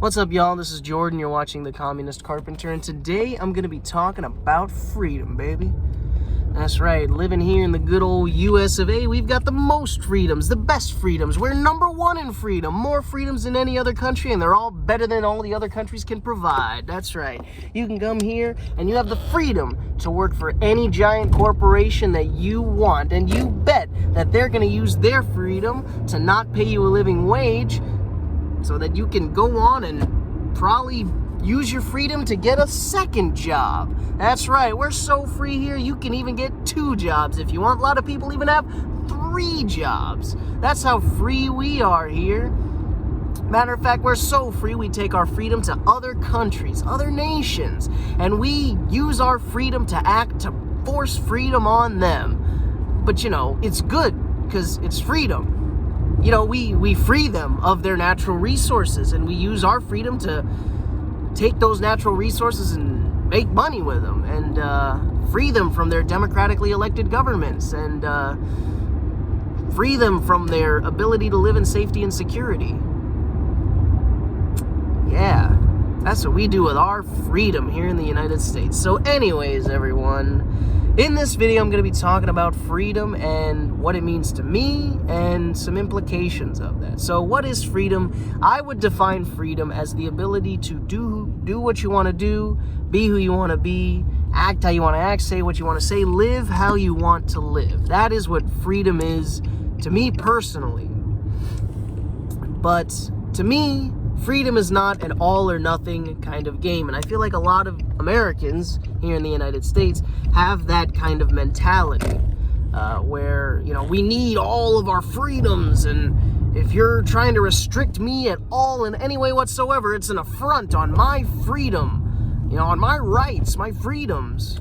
What's up, y'all? This is Jordan. You're watching The Communist Carpenter, and today I'm going to be talking about freedom, baby. That's right, living here in the good old US of A, we've got the most freedoms, the best freedoms. We're number one in freedom, more freedoms than any other country, and they're all better than all the other countries can provide. That's right. You can come here, and you have the freedom to work for any giant corporation that you want, and you bet that they're going to use their freedom to not pay you a living wage, so that you can go on and probably use your freedom to get a second job. That's right, we're so free here, you can even get 2 jobs if you want. A lot of people even have 3 jobs. That's how free we are here. Matter of fact, we're so free, we take our freedom to other countries, other nations, and we use our freedom to act to force freedom on them. But, it's good, because it's freedom. We free them of their natural resources, and we use our freedom to take those natural resources and make money with them, and free them from their democratically elected governments, and free them from their ability to live in safety and security. Yeah, that's what we do with our freedom here in the United States. So anyways, everyone, in this video, I'm going to be talking about freedom and what it means to me and some implications of that. So what is freedom? I would define freedom as the ability to do what you want to do, be who you want to be, act how you want to act, say what you want to say, live how you want to live. That is what freedom is to me personally. But to me, freedom is not an all or nothing kind of game. And I feel like a lot of Americans here in the United States have that kind of mentality where, we need all of our freedoms. And if you're trying to restrict me at all in any way whatsoever, it's an affront on my freedom, on my rights, my freedoms.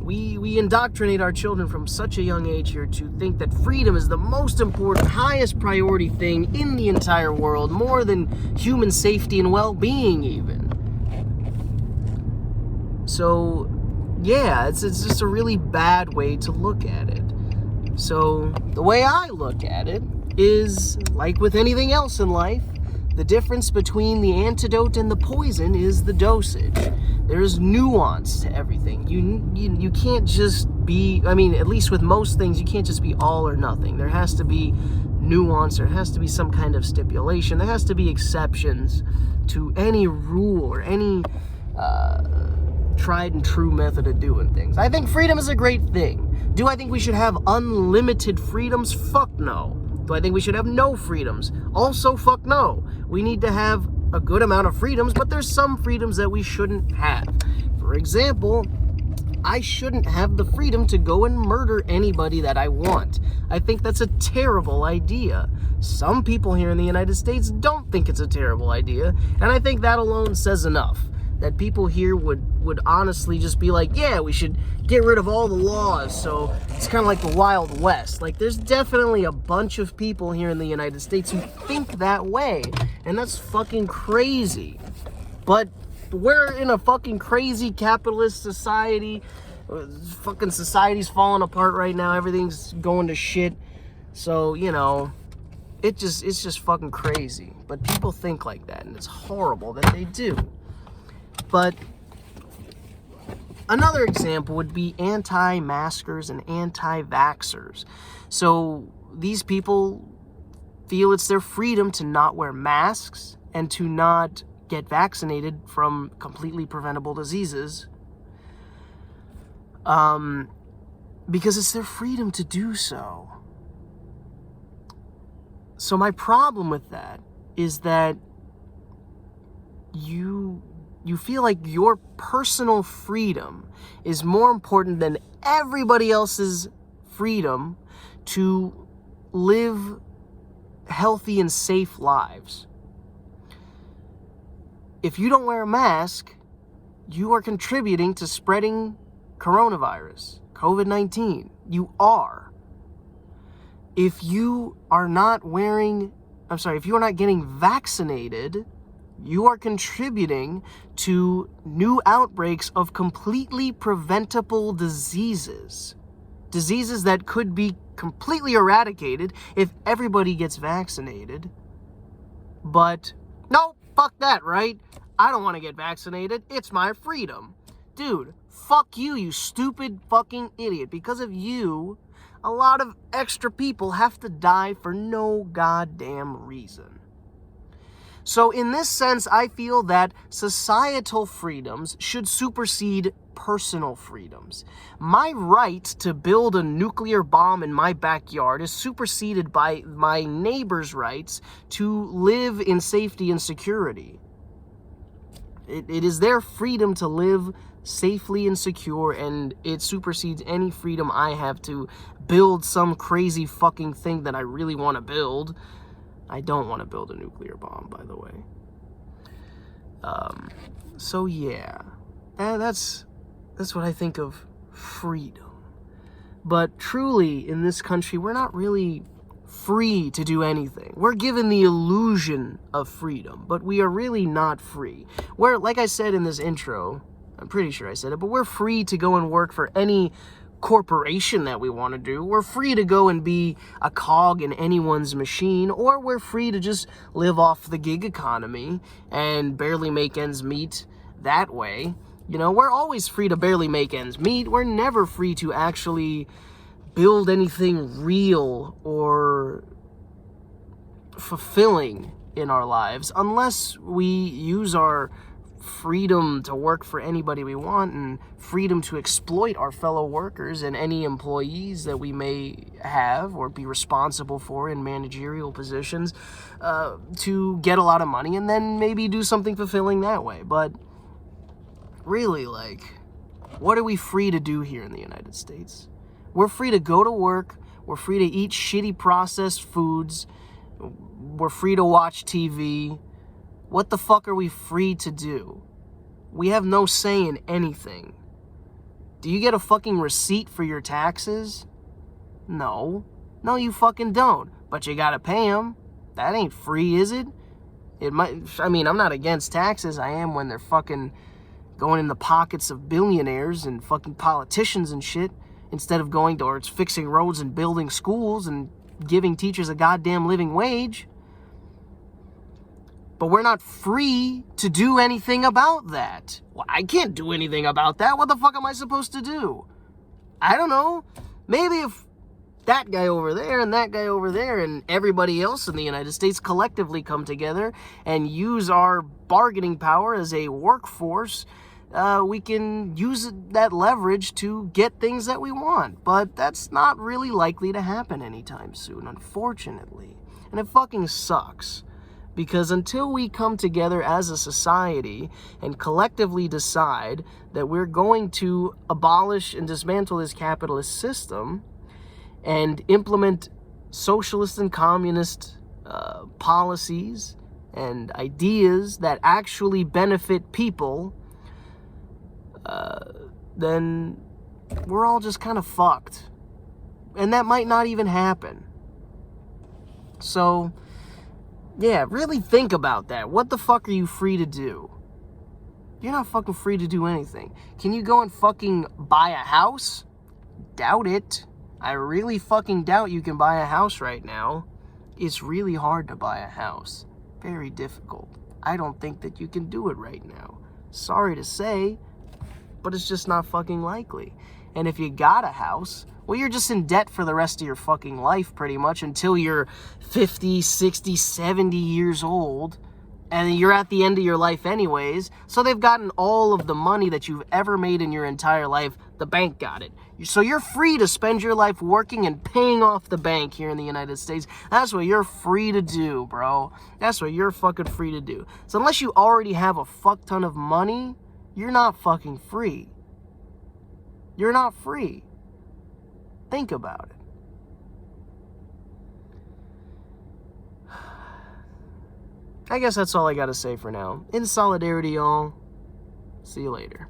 We indoctrinate our children from such a young age here to think that freedom is the most important, highest priority thing in the entire world, more than human safety and well-being even. So, yeah, it's just a really bad way to look at it. So, the way I look at it is, like with anything else in life, the difference between the antidote and the poison is the dosage. There's nuance to everything. You can't just be, at least with most things, you can't just be all or nothing. There has to be nuance, there has to be some kind of stipulation, there has to be exceptions to any rule or any tried and true method of doing things. I think freedom is a great thing. Do I think we should have unlimited freedoms? Fuck no. Do I think we should have no freedoms? Also, fuck no. We need to have a good amount of freedoms, but there's some freedoms that we shouldn't have. For example, I shouldn't have the freedom to go and murder anybody that I want. I think that's a terrible idea. Some people here in the United States don't think it's a terrible idea, and I think that alone says enough. That people here would honestly just be like, yeah, we should get rid of all the laws. So it's kind of like the Wild West. Like, there's definitely a bunch of people here in the United States who think that way. And that's fucking crazy. But we're in a fucking crazy capitalist society. Fucking society's falling apart right now. Everything's going to shit. So, it's just fucking crazy. But people think like that, and it's horrible that they do. But another example would be anti-maskers and anti-vaxxers. So these people feel it's their freedom to not wear masks and to not get vaccinated from completely preventable diseases, because it's their freedom to do so. So my problem with that is that you feel like your personal freedom is more important than everybody else's freedom to live healthy and safe lives. If you don't wear a mask, you are contributing to spreading coronavirus, COVID-19. You are. If you are not getting vaccinated, you are contributing to new outbreaks of completely preventable diseases. Diseases that could be completely eradicated if everybody gets vaccinated. But nope, Fuck that, right? I don't want to get vaccinated. It's my freedom. Dude, fuck you, you stupid fucking idiot. Because of you, a lot of extra people have to die for no goddamn reason. So in this sense, I feel that societal freedoms should supersede personal freedoms. My right to build a nuclear bomb in my backyard is superseded by my neighbor's rights to live in safety and security. It is their freedom to live safely and secure, and it supersedes any freedom I have to build some crazy fucking thing that I really want to build. I don't want to build a nuclear bomb, by the way. So yeah, that's what I think of freedom. But truly, in this country, we're not really free to do anything. We're given the illusion of freedom, but we are really not free. We're, like I said in this intro, I'm pretty sure I said it, but we're free to go and work for any corporation that we want to do. We're free to go and be a cog in anyone's machine, or we're free to just live off the gig economy and barely make ends meet that way. You know, we're always free to barely make ends meet. We're never free to actually build anything real or fulfilling in our lives unless we use our freedom to work for anybody we want and freedom to exploit our fellow workers and any employees that we may have or be responsible for in managerial positions to get a lot of money and then maybe do something fulfilling that way. But really, like, what are we free to do here in the United States? We're free to go to work. We're free to eat shitty processed foods. We're free to watch TV. What the fuck are we free to do? We have no say in anything. Do you get a fucking receipt for your taxes? No. No, you fucking don't. But you gotta pay them. That ain't free, is it? It might. I mean, I'm not against taxes. I am when they're fucking going in the pockets of billionaires and fucking politicians and shit, instead of going towards fixing roads and building schools and giving teachers a goddamn living wage. But we're not free to do anything about that. Well, I can't do anything about that. What the fuck am I supposed to do? I don't know. Maybe if that guy over there and that guy over there and everybody else in the United States collectively come together and use our bargaining power as a workforce, we can use that leverage to get things that we want. But that's not really likely to happen anytime soon, unfortunately. And it fucking sucks. Because until we come together as a society and collectively decide that we're going to abolish and dismantle this capitalist system and implement socialist and communist policies and ideas that actually benefit people, then we're all just kind of fucked. And that might not even happen. So yeah, really think about that. What the fuck are you free to do? You're not fucking free to do anything. Can you go and fucking buy a house? Doubt it. I really fucking doubt you can buy a house right now. It's really hard to buy a house. Very difficult. I don't think that you can do it right now. Sorry to say, but it's just not fucking likely. And if you got a house, well, you're just in debt for the rest of your fucking life, pretty much, until you're 50, 60, 70 years old, and you're at the end of your life anyways. So they've gotten all of the money that you've ever made in your entire life. The bank got it. So you're free to spend your life working and paying off the bank here in the United States. That's what you're free to do, bro. That's what you're fucking free to do. So unless you already have a fuck ton of money, you're not fucking free. You're not free. Think about it. I guess that's all I gotta say for now. In solidarity, y'all. See you later.